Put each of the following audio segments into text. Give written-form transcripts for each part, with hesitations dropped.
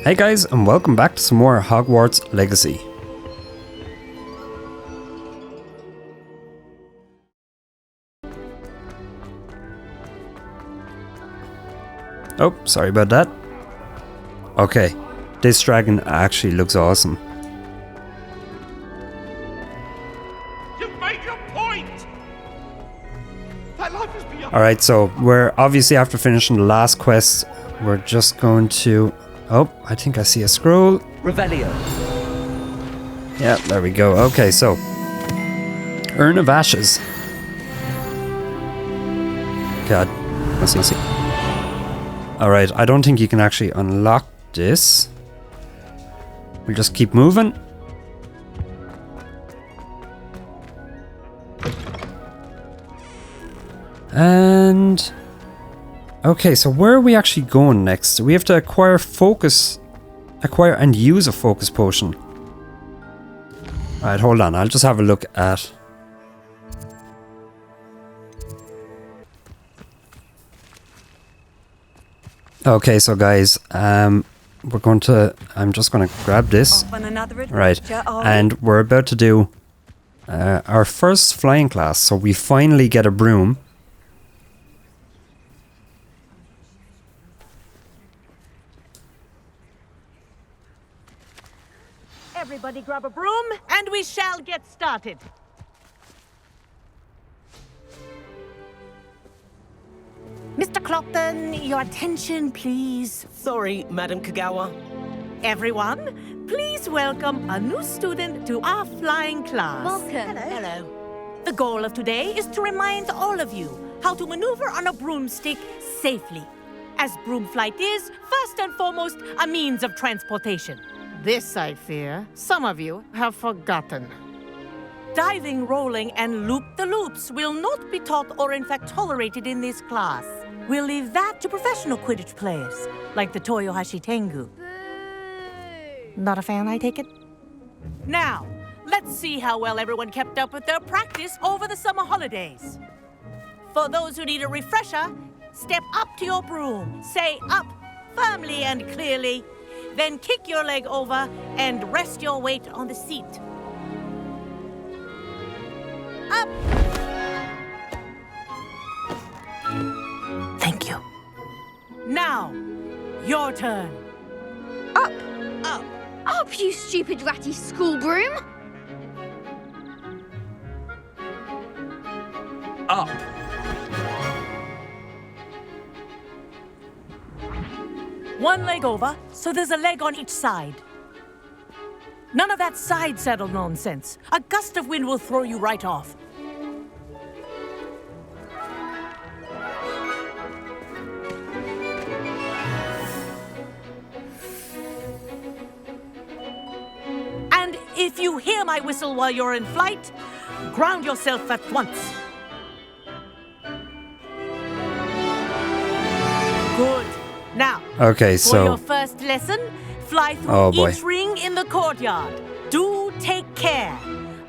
Hey guys, and welcome back to some more Hogwarts Legacy. Oh, sorry about that. Okay, this dragon actually looks awesome. You've made your point! That life is beyond. Alright, so we're obviously after finishing the last quest, we're just going to... Oh, I think I see a scroll. Revelio. Yeah, there we go. Okay, so... Urn of Ashes. God, let's see. Alright, I don't think you can actually unlock this. We'll just keep moving. And... Okay, so where are we actually going next? We have to acquire and use a focus potion. Alright, hold on. I'll just have a look at... Okay, so guys, I'm just gonna grab this. Right, and we're about to do our first flying class, so we finally get a broom. Everybody grab a broom, and we shall get started. Mr. Clopton, your attention, please. Sorry, Madam Kagawa. Everyone, please welcome a new student to our flying class. Welcome. Hello. The goal of today is to remind all of you how to maneuver on a broomstick safely, as broom flight is, first and foremost, a means of transportation. This, I fear, some of you have forgotten. Diving, rolling, and loop-the-loops will not be taught or in fact tolerated in this class. We'll leave that to professional Quidditch players, like the Toyohashi Tengu. Not a fan, I take it? Now, let's see how well everyone kept up with their practice over the summer holidays. For those who need a refresher, step up to your broom, say up firmly and clearly, then kick your leg over and rest your weight on the seat. Up! Thank you. Now, your turn. Up! Up! Up, you stupid ratty school broom! Up. One leg over, so there's a leg on each side. None of that side saddle nonsense. A gust of wind will throw you right off. And if you hear my whistle while you're in flight, ground yourself at once. Good. Now, Okay, for your so... first lesson, fly through Oh, boy. each ring in the courtyard. Do take care.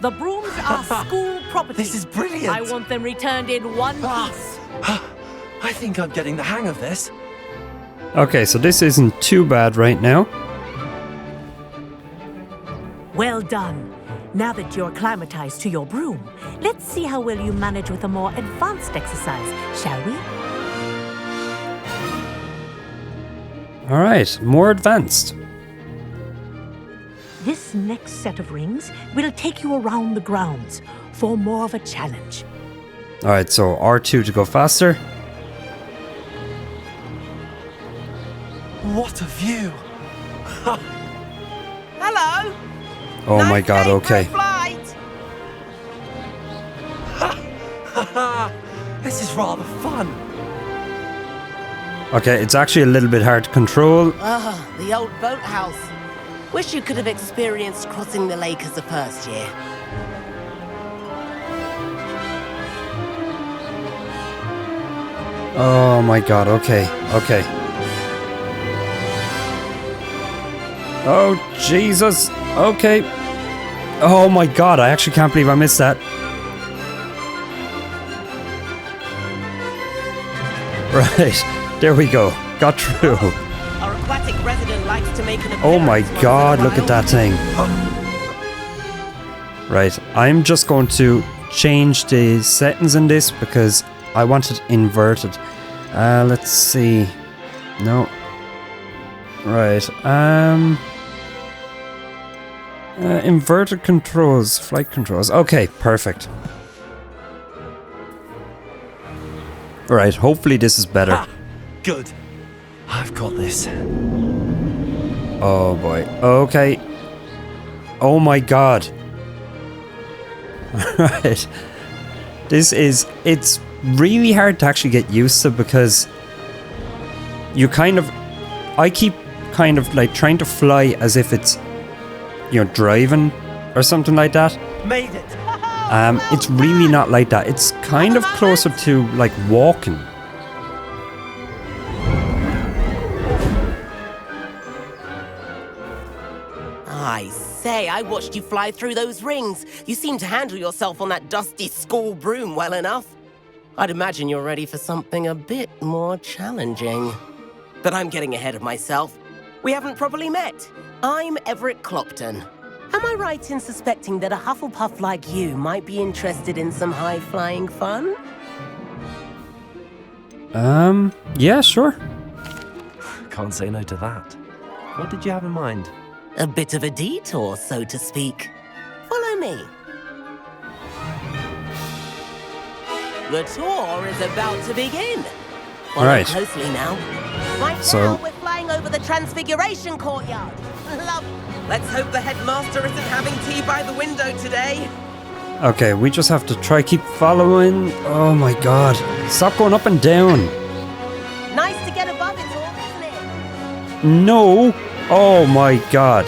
The brooms are school property. This is brilliant. I want them returned in one piece. I think I'm getting the hang of this. Okay, so this isn't too bad right now. Well done. Now that you're acclimatized to your broom, let's see how well you manage with a more advanced exercise, shall we? Alright, more advanced. This next set of rings will take you around the grounds for more of a challenge. Alright, so R2 to go faster. What a view. Hello! Oh my god, okay. Flight! This is rather fun. Okay, it's actually a little bit hard to control. Ah, the old boathouse. Wish you could have experienced crossing the lake as the first year. Oh my god, okay, okay. Oh, Jesus, okay. Oh my god, I actually can't believe I missed that. Right, there we go. Got through. Our aquatic resident likes to make an Oh my appearance once in a god, look at while. that thing. Right, I'm just going to change the settings in this because I want it inverted. Let's see. No. Right, inverted controls, flight controls. Okay, perfect. Right, hopefully this is better. Ah, good. I've got this. Oh boy. Okay. Oh my god. Right. It's really hard to actually get used to because you I keep kind of like trying to fly as if it's, you know, driving or something like that. Made it. It's really not like that. It's kind of closer to like walking. I say, I watched you fly through those rings. You seem to handle yourself on that dusty school broom well enough. I'd imagine you're ready for something a bit more challenging. But I'm getting ahead of myself. We haven't properly met. I'm Everett Clopton. Am I right in suspecting that a Hufflepuff like you might be interested in some high-flying fun? Yeah, sure. Can't say no to that. What did you have in mind? A bit of a detour, so to speak. Follow me. The tour is about to begin. Follow Right. closely now. Right So- now, we're flying over the Transfiguration Courtyard. Love. Let's hope the headmaster isn't having tea by the window today. Okay, we just have to try keep following. Oh my god. Stop going up and down. Nice to get above it all, isn't it? No. Oh my god.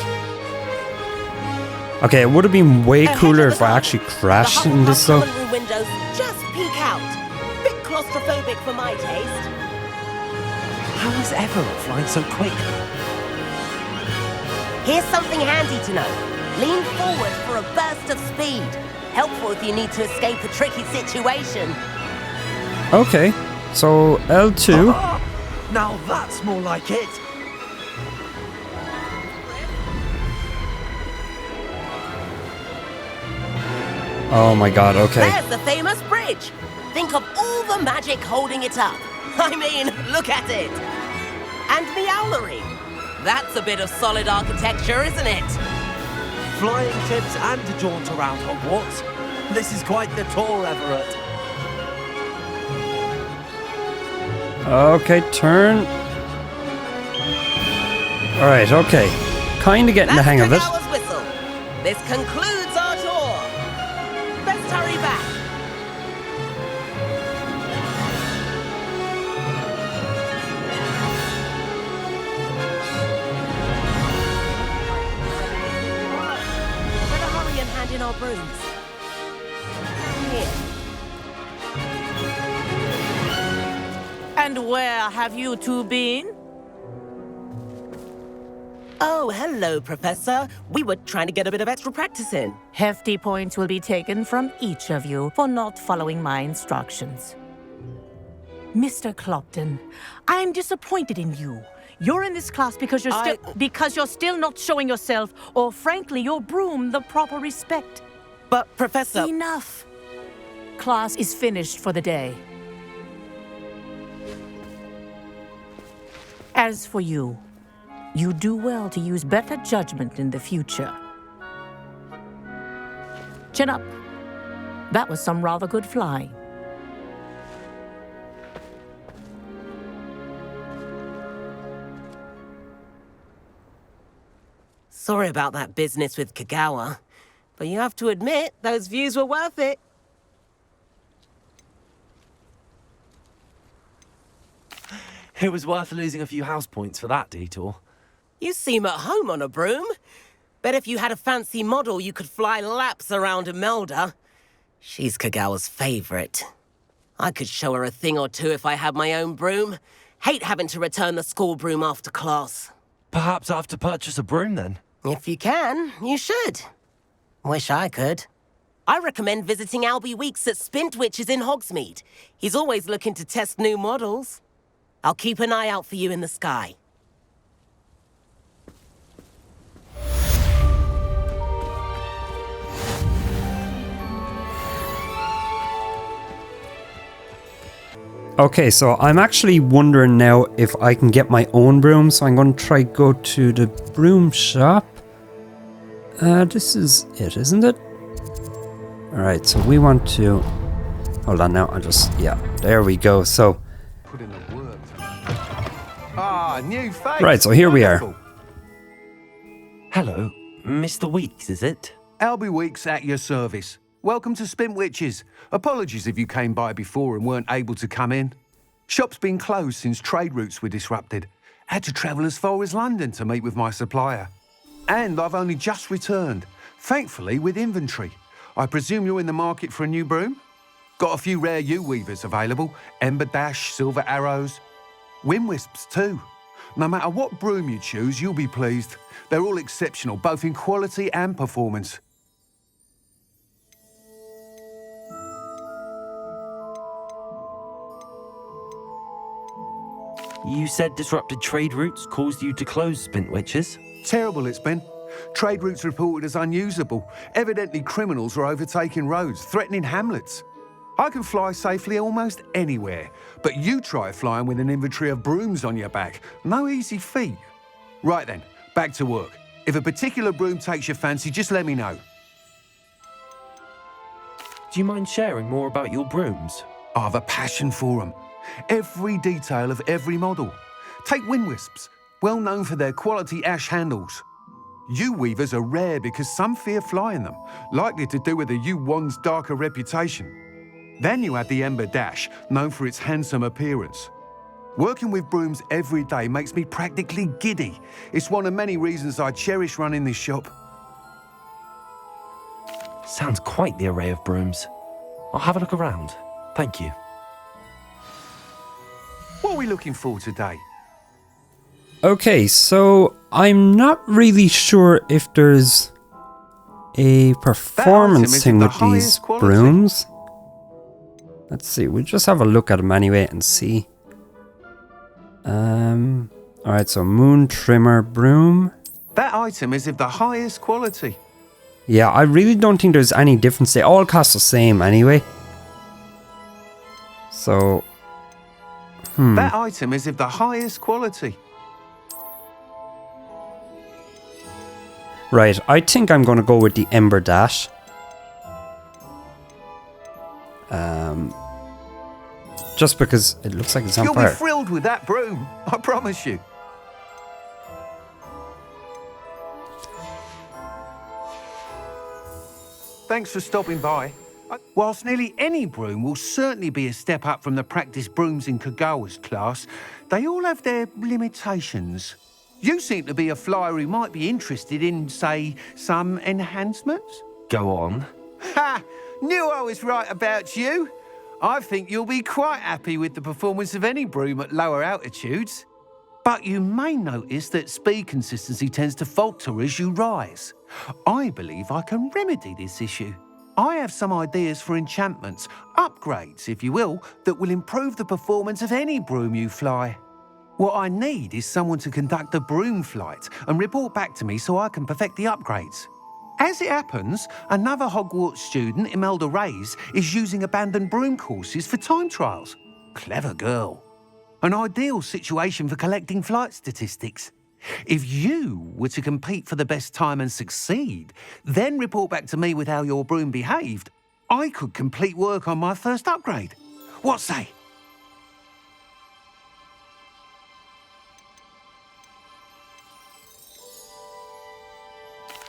Okay, it would have been way Ahead cooler of if the I garden. actually crashed The in this Hufflepuff though. common room windows just peek out. Bit claustrophobic for my taste. How is Everett flying so quick? Here's something handy to know. Lean forward for a burst of speed. Helpful if you need to escape a tricky situation. Okay, so L2. Ah, now that's more like it. Oh my god, okay. There's the famous bridge. Think of all the magic holding it up. I mean, look at it. And the owlery. That's a bit of solid architecture, isn't it? Flying ships and a jaunt around Hogwarts. This is quite the tour, Everett. Okay, turn. Alright, okay. Kinda getting the hang of it. That's Kagawa's whistle. This concludes our tour. Best hurry back. Better hurry and hand in our brooms. Here. And where have you two been? Oh, hello, Professor. We were trying to get a bit of extra practice in. Hefty points will be taken from each of you for not following my instructions. Mr. Clopton, I'm disappointed in you. You're in this class because you're still not showing yourself, or frankly, your broom the proper respect. But, Professor... Enough. Class is finished for the day. As for you, you do well to use better judgment in the future. Chin up. That was some rather good flying. Sorry about that business with Kagawa, but you have to admit, those views were worth it. It was worth losing a few house points for that detour. You seem at home on a broom. Bet if you had a fancy model, you could fly laps around Imelda. She's Kagawa's favorite. I could show her a thing or two if I had my own broom. Hate having to return the school broom after class. Perhaps I have to purchase a broom then. If you can, you should. Wish I could. I recommend visiting Albie Weeks at Spintwitches in Hogsmeade. He's always looking to test new models. I'll keep an eye out for you in the sky. Okay, so I'm actually wondering now if I can get my own broom, so I'm going to try go to the broom shop. This is it, isn't it? Alright, so we want to... Hold on now, yeah, there we go, so... Put in the work. Ah, new face. Right, so here we are. Hello, Mr. Weeks, is it? Albie Weeks at your service. Welcome to Spintwitches. Apologies if you came by before and weren't able to come in. Shop's been closed since trade routes were disrupted. Had to travel as far as London to meet with my supplier. And I've only just returned, thankfully with inventory. I presume you're in the market for a new broom? Got a few rare U-weavers available. Ember Dash, Silver Arrows. Wind Wisps too. No matter what broom you choose, you'll be pleased. They're all exceptional, both in quality and performance. You said disrupted trade routes caused you to close Spintwitches? Terrible it's been. Trade routes reported as unusable. Evidently criminals are overtaking roads, threatening hamlets. I can fly safely almost anywhere, but you try flying with an inventory of brooms on your back. No easy feat. Right then, back to work. If a particular broom takes your fancy, just let me know. Do you mind sharing more about your brooms? I have a passion for them. Every detail of every model. Take Wind Wisps, well known for their quality ash handles. U-weavers are rare because some fear flying them, likely to do with the U-wand's darker reputation. Then you have the Ember Dash, known for its handsome appearance. Working with brooms every day makes me practically giddy. It's one of many reasons I cherish running this shop. Sounds quite the array of brooms. I'll have a look around. Thank you. What are we looking for today? Okay, so I'm not really sure if there's a performance thing with these brooms. Let's see, we'll just have a look at them anyway and see. Alright, so Moon Trimmer Broom. That item is of the highest quality. Yeah, I really don't think there's any difference. They all cost the same anyway. So... That item is of the highest quality. Right, I think I'm going to go with the Ember Dash. Just because it looks like it's on You'll fire. be thrilled with that broom, I promise you. Thanks for stopping by. Whilst nearly any broom will certainly be a step up from the practice brooms in Kagawa's class, they all have their limitations. You seem to be a flyer who might be interested in, say, some enhancements? Go on. Ha! Knew I was right about you. I think you'll be quite happy with the performance of any broom at lower altitudes. But you may notice that speed consistency tends to falter as you rise. I believe I can remedy this issue. I have some ideas for enchantments, upgrades, if you will, that will improve the performance of any broom you fly. What I need is someone to conduct a broom flight and report back to me so I can perfect the upgrades. As it happens, another Hogwarts student, Imelda Reyes, is using abandoned broom courses for time trials. Clever girl. An ideal situation for collecting flight statistics. If you were to compete for the best time and succeed, then report back to me with how your broom behaved, I could complete work on my first upgrade. What say?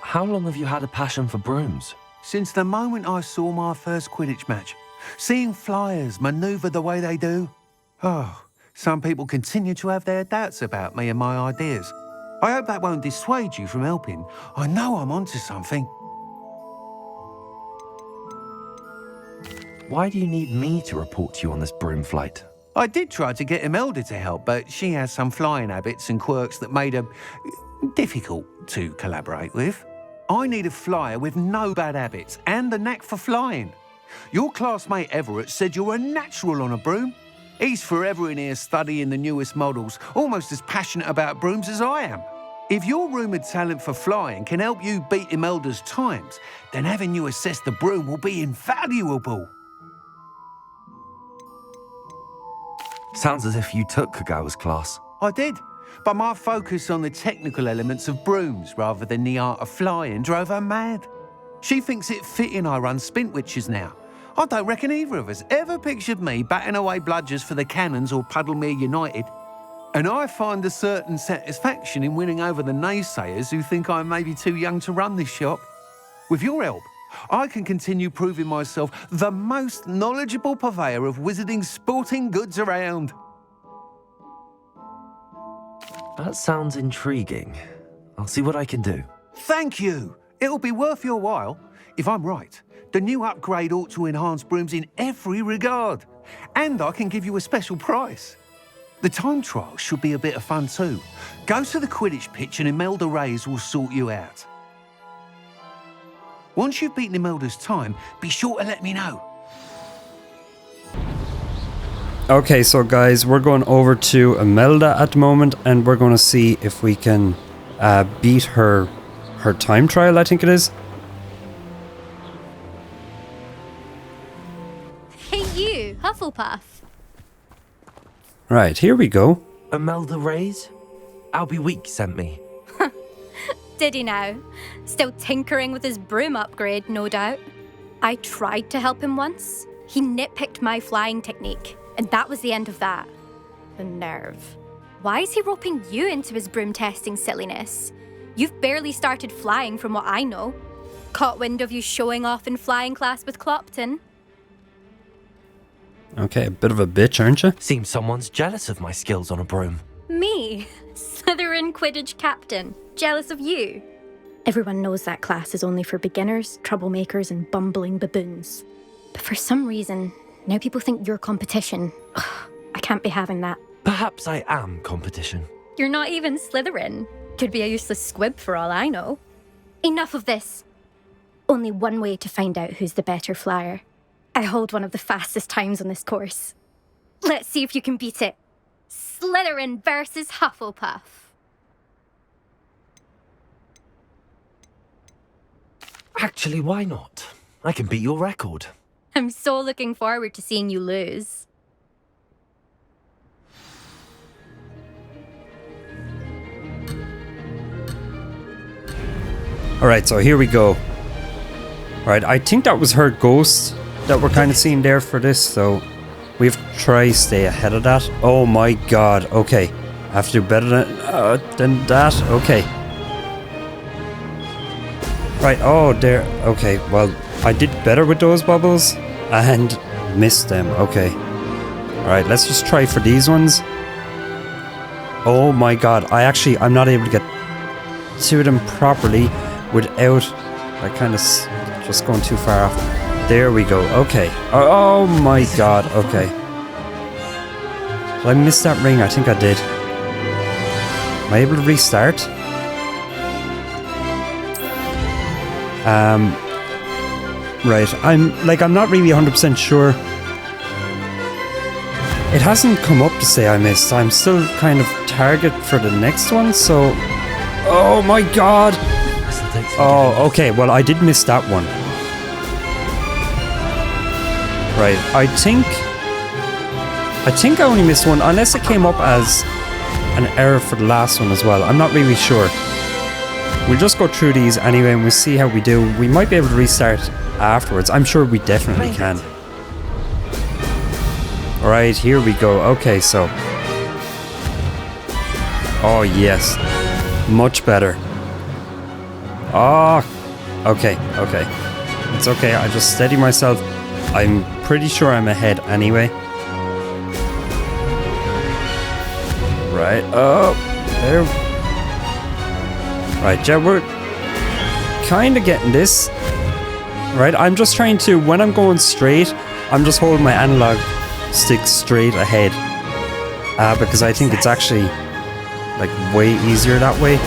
How long have you had a passion for brooms? Since the moment I saw my first Quidditch match. Seeing flyers manoeuvre the way they do. Oh, some people continue to have their doubts about me and my ideas. I hope that won't dissuade you from helping. I know I'm onto something. Why do you need me to report to you on this broom flight? I did try to get Imelda to help, but she has some flying habits and quirks that made her difficult to collaborate with. I need a flyer with no bad habits and the knack for flying. Your classmate Everett said you're a natural on a broom. He's forever in here studying the newest models, almost as passionate about brooms as I am. If your rumoured talent for flying can help you beat Imelda's times, then having you assess the broom will be invaluable. Sounds as if you took Kagawa's class. I did, but my focus on the technical elements of brooms rather than the art of flying drove her mad. She thinks it fitting I run Spintwitches now. I don't reckon either of us ever pictured me batting away bludgers for the Cannons or Puddlemere United. And I find a certain satisfaction in winning over the naysayers who think I may be too young to run this shop. With your help, I can continue proving myself the most knowledgeable purveyor of wizarding sporting goods around. That sounds intriguing. I'll see what I can do. Thank you. It'll be worth your while. If I'm right, the new upgrade ought to enhance brooms in every regard. And I can give you a special price. The time trial should be a bit of fun too. Go to the Quidditch pitch and Imelda Reyes will sort you out. Once you've beaten Imelda's time, be sure to let me know. Okay, so guys, we're going over to Imelda at the moment, and we're going to see if we can beat her time trial, I think it is. Hey you, Hufflepuff. Right, here we go. Imelda Reyes? Albie Week sent me. Did he now? Still tinkering with his broom upgrade, no doubt. I tried to help him once. He nitpicked my flying technique, and that was the end of that. The nerve. Why is he roping you into his broom testing silliness? You've barely started flying from what I know. Caught wind of you showing off in flying class with Clopton. Okay, a bit of a bitch, aren't you? Seems someone's jealous of my skills on a broom. Me? Slytherin Quidditch captain. Jealous of you? Everyone knows that class is only for beginners, troublemakers, and bumbling baboons. But for some reason, now people think you're competition. Ugh, I can't be having that. Perhaps I am competition. You're not even Slytherin. Could be a useless squib for all I know. Enough of this. Only one way to find out who's the better flyer. I hold one of the fastest times on this course. Let's see if you can beat it. Slytherin versus Hufflepuff. Actually, why not? I can beat your record. I'm so looking forward to seeing you lose. Alright, so here we go. Alright, I think that was her ghost that we're kind of seeing there for this, so we have to try stay ahead of that. Oh my god, okay. I have to do better than that, okay. Right, oh, there, okay, well, I did better with those bubbles and missed them, okay. Alright, let's just try for these ones. Oh my god, I'm not able to get to them properly without, like, kind of just going too far off. There we go, okay. Oh my god, okay. Did I miss that ring? I think I did. Am I able to restart? Right, I'm not really 100% sure. It hasn't come up to say I missed. I'm still kind of target for the next one, so... Oh my god! Oh, okay, well I did miss that one. Right, I think I only missed one, unless it came up as an error for the last one as well. I'm not really sure. We'll just go through these anyway and we'll see how we do. We might be able to restart afterwards. I'm sure we definitely can. Alright, here we go. Okay, so... Oh, yes. Much better. Oh, okay, okay. It's okay, I just steady myself. I'm pretty sure I'm ahead anyway. Right, oh, there. Right, yeah, we're kind of getting this. Right, I'm just trying to, when I'm going straight, I'm just holding my analog stick straight ahead. Because I think it's actually, like, way easier that way.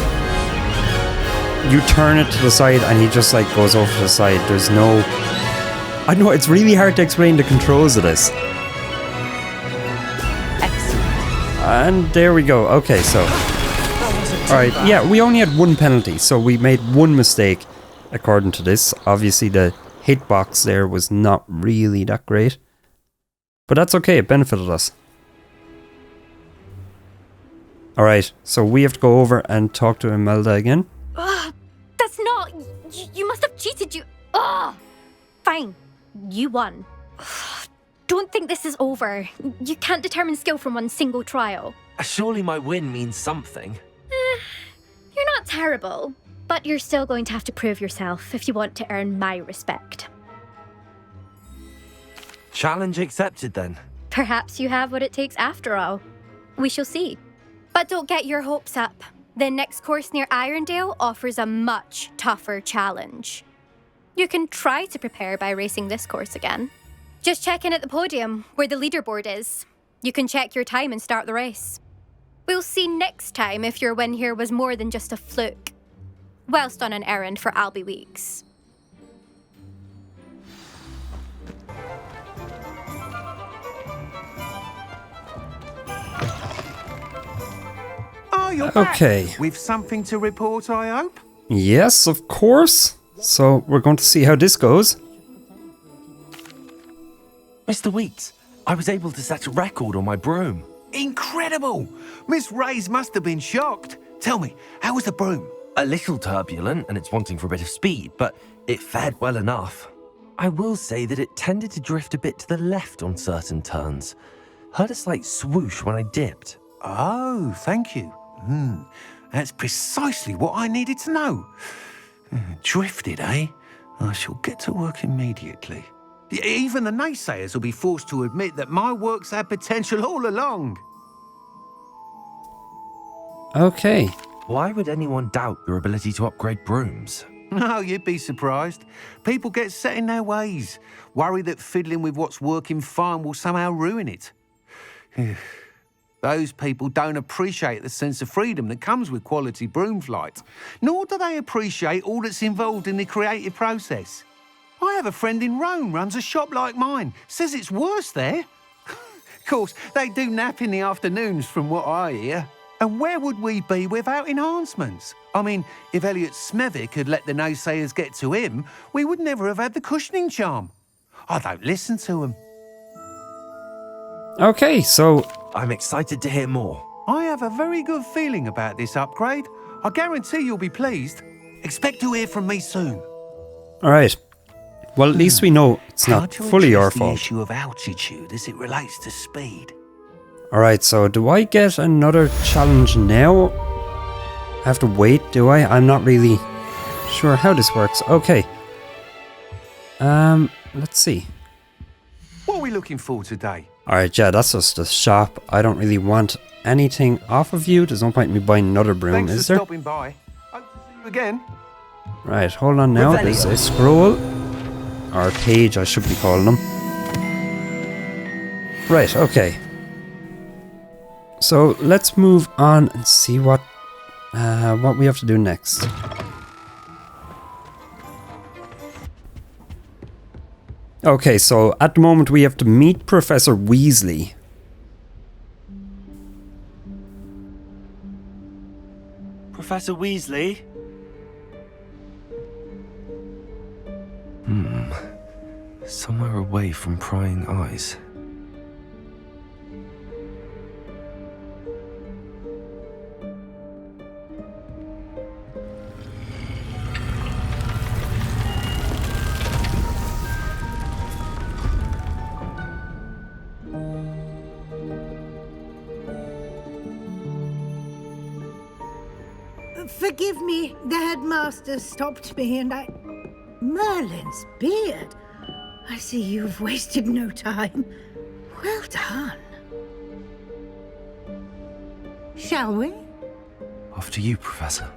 You turn it to the side and he just, like, goes over to the side. There's no... I know, it's really hard to explain the controls of this. Excellent. And there we go. Okay, so... Alright, yeah, we only had one penalty, so we made one mistake, according to this. Obviously, the hitbox there was not really that great. But that's okay, it benefited us. Alright, so we have to go over and talk to Imelda again. That's not... You must have cheated, you... Ugh! Fine. You won. Don't think this is over. You can't determine skill from one single trial. Surely my win means something. You're not terrible, but you're still going to have to prove yourself if you want to earn my respect. Challenge accepted then. Perhaps you have what it takes after all. We shall see. But don't get your hopes up. The next course near Irondale offers a much tougher challenge. You can try to prepare by racing this course again. Just check in at the podium, where the leaderboard is. You can check your time and start the race. We'll see next time if your win here was more than just a fluke. Whilst on an errand for Albie Weeks. Oh, you're back. Okay. With something to report, I hope? Yes, of course. So we're going to see how this goes. Mr. Weeks, I was able to set a record on my broom. Incredible! Miss Reyes must have been shocked. Tell me, how was the broom? A little turbulent and it's wanting for a bit of speed, but it fared well enough. I will say that it tended to drift a bit to the left on certain turns. Heard a slight swoosh when I dipped. Oh, thank you. That's precisely what I needed to know. Drifted, eh? I shall get to work immediately. Even the naysayers will be forced to admit that my work's had potential all along. Okay. Why would anyone doubt your ability to upgrade brooms? No, you'd be surprised. People get set in their ways, worry that fiddling with what's working fine will somehow ruin it. Those people don't appreciate the sense of freedom that comes with quality broom flight, nor do they appreciate all that's involved in the creative process. I have a friend in Rome runs a shop like mine, says it's worse there. Of course, they do nap in the afternoons from what I hear. And where would we be without enhancements? I mean, if Elliot Smethwick had let the naysayers get to him, we would never have had the cushioning charm. I don't listen to them. Okay, so... I'm excited to hear more. I have a very good feeling about this upgrade. I guarantee you'll be pleased. Expect to hear from me soon. Alright. Well, at least we know it's not fully your fault. The issue of altitude as it relates to speed. Alright, so do I get another challenge now? I have to wait, do I? I'm not really sure how this works. Okay. Let's see. What are we looking for today? Alright, yeah, that's just a shop. I don't really want anything off of you. There's no point in me buying another broom, Thanks is for there? stopping by. Hope to see you again. Right, hold on now. There's a scroll. Or a page, I should be calling them. Right, okay. So let's move on and see what we have to do next. Okay, so at the moment we have to meet Professor Weasley. Professor Weasley? Somewhere away from prying eyes. Forgive me, the headmaster stopped me and I... Merlin's beard. I see you've wasted no time. Well done. Shall we? After you, Professor.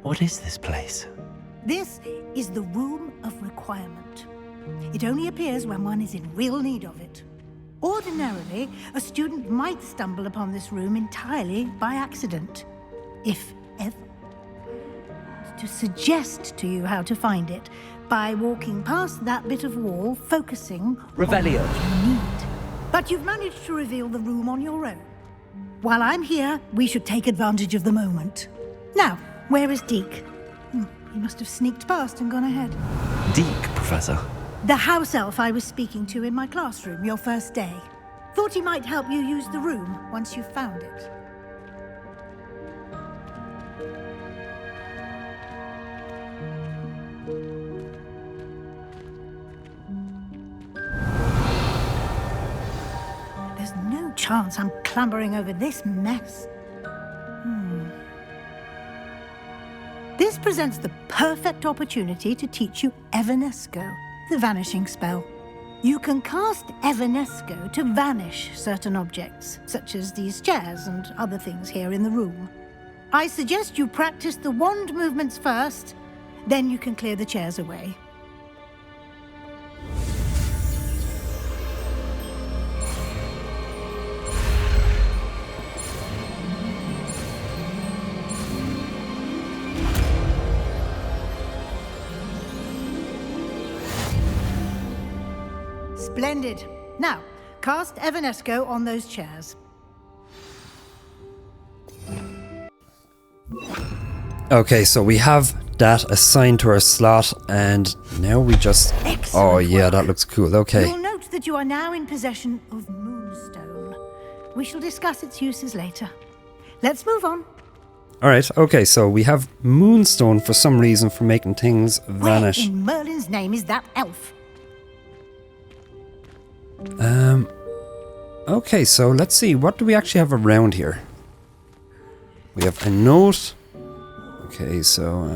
What is this place? This is the Room of Requirement. It only appears when one is in real need of it. Ordinarily, a student might stumble upon this room entirely by accident, if ever. To suggest to you how to find it by walking past that bit of wall, focusing Revelio. on what you need. But you've managed to reveal the room on your own. While I'm here, we should take advantage of the moment. Now, where is Deke? He must have sneaked past and gone ahead. Deke, Professor. The house elf I was speaking to in my classroom your first day. Thought he might help you use the room once you've found it. There's no chance I'm clambering over this mess. This presents the perfect opportunity to teach you Evanesco, the vanishing spell. You can cast Evanesco to vanish certain objects, such as these chairs and other things here in the room. I suggest you practice the wand movements first, then you can clear the chairs away. Splendid. Now, cast Evanesco on those chairs. Okay, so we have that assigned to our slot, and now we just... Excellent Oh yeah, work. that looks cool. Okay. You'll note that you are now in possession of Moonstone. We shall discuss its uses later. Let's move on. Alright, okay, so we have Moonstone for some reason for making things vanish. Where in Merlin's name is that elf? Okay, so let's see, what do we actually have around here? We have a note. Okay, so,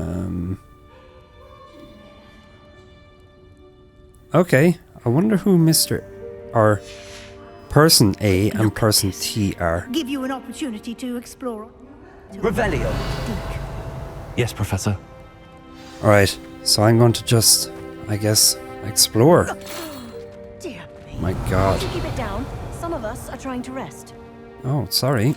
okay, I wonder who or Person A and Person T are. Give you an opportunity to explore. Revelio. Yes, Professor. Alright, so I'm going to just, I guess, explore. Dear me. My god. Could you keep it down? Some of us are trying to rest. Oh, sorry.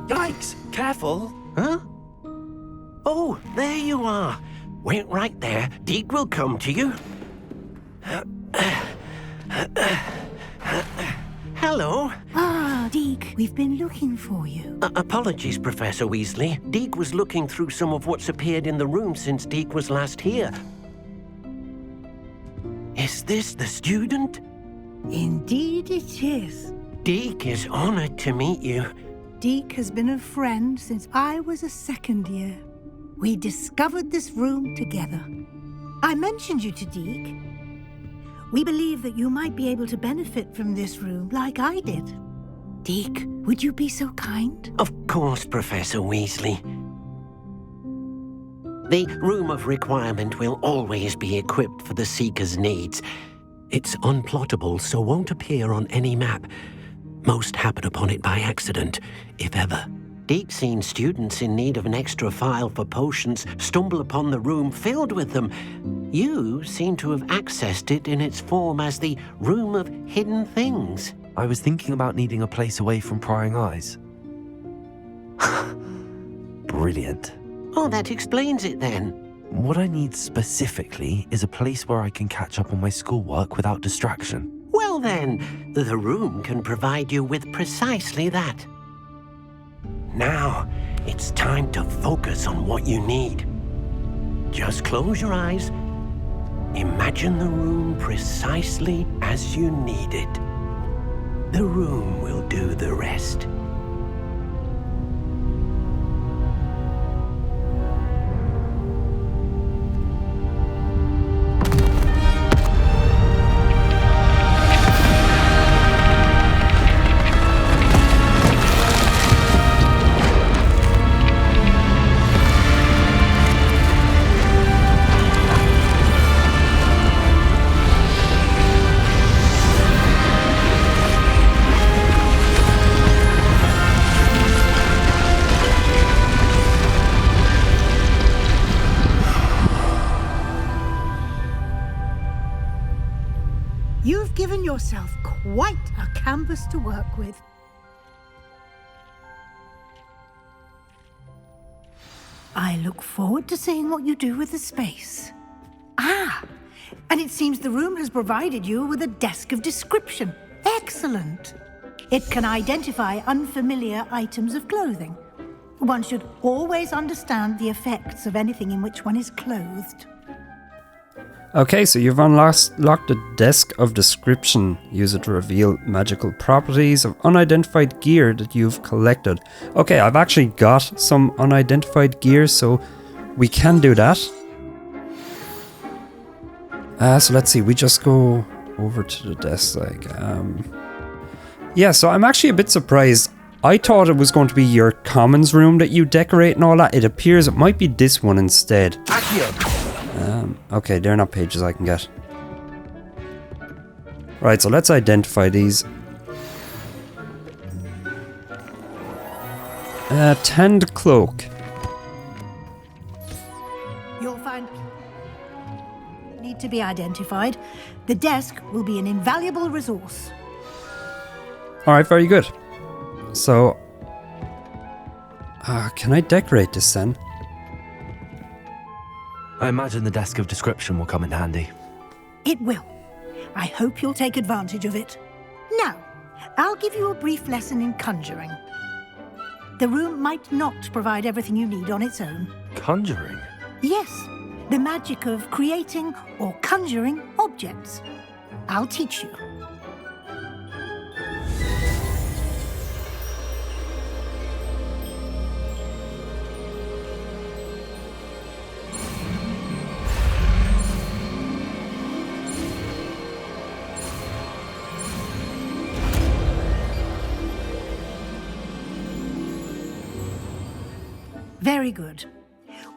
Yikes! Careful! Huh? Oh, there you are. Wait right there. Deke will come to you. Hello. Ah, Deke, we've been looking for you. Apologies, Professor Weasley. Deke was looking through some of what's appeared in the room since Deke was last here. Is this the student? Indeed it is. Deke is honored to meet you. Deke has been a friend since I was a second year. We discovered this room together. I mentioned you to Deke. We believe that you might be able to benefit from this room like I did. Deke, would you be so kind? Of course, Professor Weasley. The Room of Requirement will always be equipped for the Seeker's needs. It's unplottable, so won't appear on any map. Most happen upon it by accident, if ever. Deke's seen students in need of an extra file for potions stumble upon the room filled with them. You seem to have accessed it in its form as the Room of Hidden Things. I was thinking about needing a place away from prying eyes. Brilliant. Oh, that explains it then. What I need specifically is a place where I can catch up on my schoolwork without distraction. Well then, the room can provide you with precisely that. Now, it's time to focus on what you need. Just close your eyes. Imagine the room precisely as you need it. The room will do the rest. given yourself quite a canvas to work with. I look forward to seeing what you do with the space. Ah, and it seems the room has provided you with a desk of description. Excellent. It can identify unfamiliar items of clothing. One should always understand the effects of anything in which one is clothed. Okay, so you've unlocked a desk of description. Use it to reveal magical properties of unidentified gear that you've collected. Okay, I've actually got some unidentified gear, so we can do that. So let's see, we just go over to the desk, like, yeah, so I'm actually a bit surprised. I thought it was going to be your commons room that you decorate and all that. It appears it might be this one instead. Okay, they're not pages I can get. Right, so let's identify these. Tend cloak. You'll find need to be identified. The desk will be an invaluable resource. Alright, very good. So, can I decorate this then? I imagine the desk of description will come in handy. It will. I hope you'll take advantage of it. Now, I'll give you a brief lesson in conjuring. The room might not provide everything you need on its own. Conjuring? Yes, the magic of creating or conjuring objects. I'll teach you. Very good.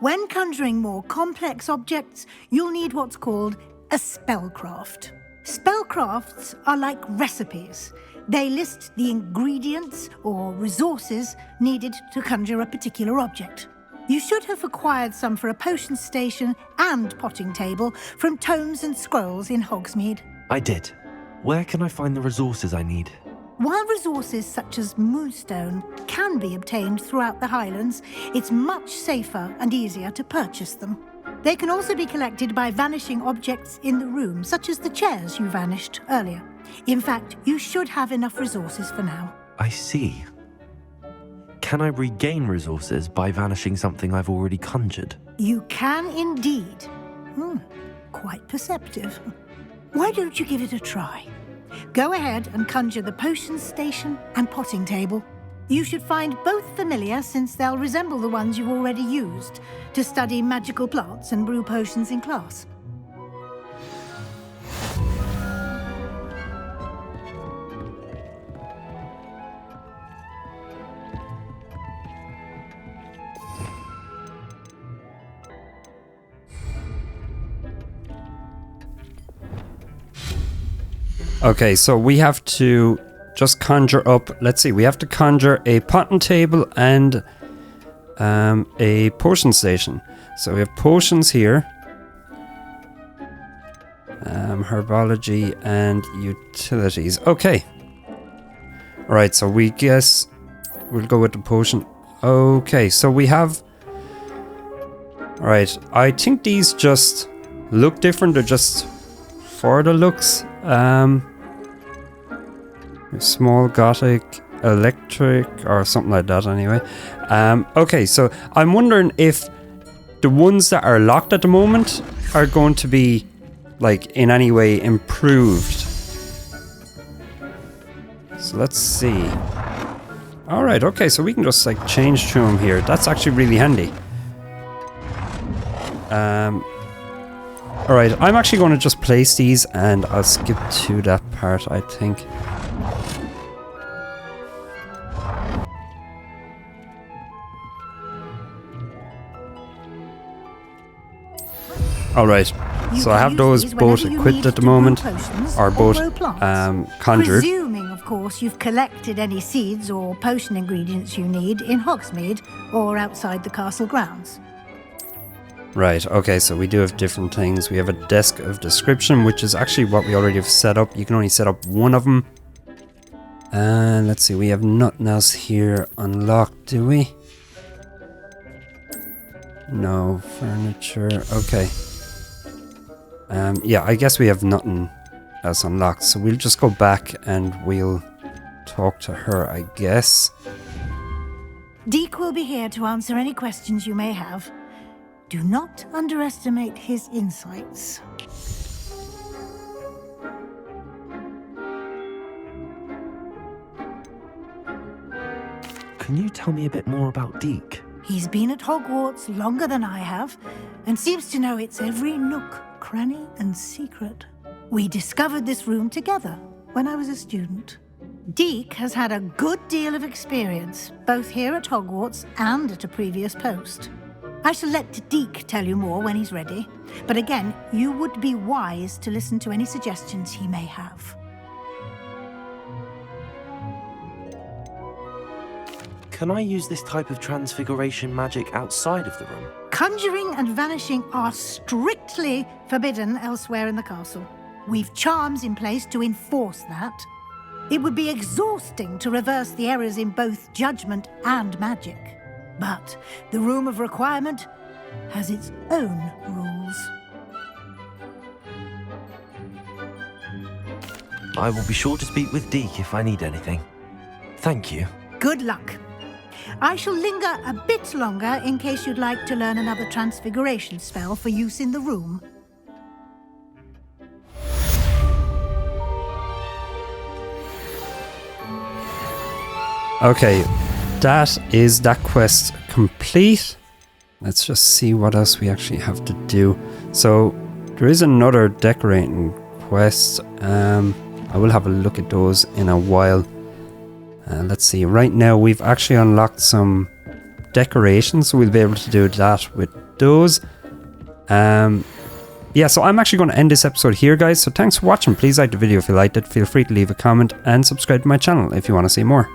When conjuring more complex objects, you'll need what's called a spellcraft. Spellcrafts are like recipes. They list the ingredients or resources needed to conjure a particular object. You should have acquired some for a potion station and potting table from tomes and scrolls in Hogsmeade. I did. Where can I find the resources I need? While resources such as moonstone can be obtained throughout the Highlands, it's much safer and easier to purchase them. They can also be collected by vanishing objects in the room, such as the chairs you vanished earlier. In fact, you should have enough resources for now. I see. Can I regain resources by vanishing something I've already conjured? You can indeed. Quite perceptive. Why don't you give it a try? Go ahead and conjure the potion station and potting table. You should find both familiar, since they'll resemble the ones you've already used to study magical plants and brew potions in class. Okay, so we have to just conjure up, let's see, we have to conjure a potting table and a potion station. So we have potions here, herbology and utilities. Okay. Alright, so we guess we'll go with the potion. Okay, so we have... Alright, I think these just look different, they're just for the looks. Small gothic electric or something like that anyway. Okay, so I'm wondering if the ones that are locked at the moment are going to be like in any way improved. So let's see. Alright, okay, so we can just like change through them here. That's actually really handy. Alright, I'm actually going to just place these and I'll skip to that part, I think. Alright, so I have those both equipped at the moment, or both conjured. Presuming, of course, you've collected any seeds or potion ingredients you need in Hogsmeade or outside the castle grounds. Right, okay, so we do have different things. We have a desk of description, which is actually what we already have set up. You can only set up one of them. And let's see, we have nothing else here unlocked, do we? No furniture, okay. Yeah, I guess we have nothing else unlocked, so we'll just go back and we'll talk to her, I guess. Deke will be here to answer any questions you may have. Do not underestimate his insights. Can you tell me a bit more about Deke? He's been at Hogwarts longer than I have, and seems to know its every nook, cranny, and secret. We discovered this room together when I was a student. Deke has had a good deal of experience, both here at Hogwarts and at a previous post. I shall let Deke tell you more when he's ready, but again, you would be wise to listen to any suggestions he may have. Can I use this type of transfiguration magic outside of the room? Conjuring and vanishing are strictly forbidden elsewhere in the castle. We've charms in place to enforce that. It would be exhausting to reverse the errors in both judgment and magic. But the Room of Requirement has its own rules. I will be sure to speak with Deke if I need anything. Thank you. Good luck. I shall linger a bit longer in case you'd like to learn another transfiguration spell for use in the room. Okay, that is that quest complete. Let's just see what else we actually have to do. So there is another decorating quest. I will have a look at those in a while. Let's see, right now we've actually unlocked some decorations, so we'll be able to do that with those. Yeah, so I'm actually going to end this episode here, guys. So thanks for watching. Please like the video if you liked it. Feel free to leave a comment and subscribe to my channel if you want to see more.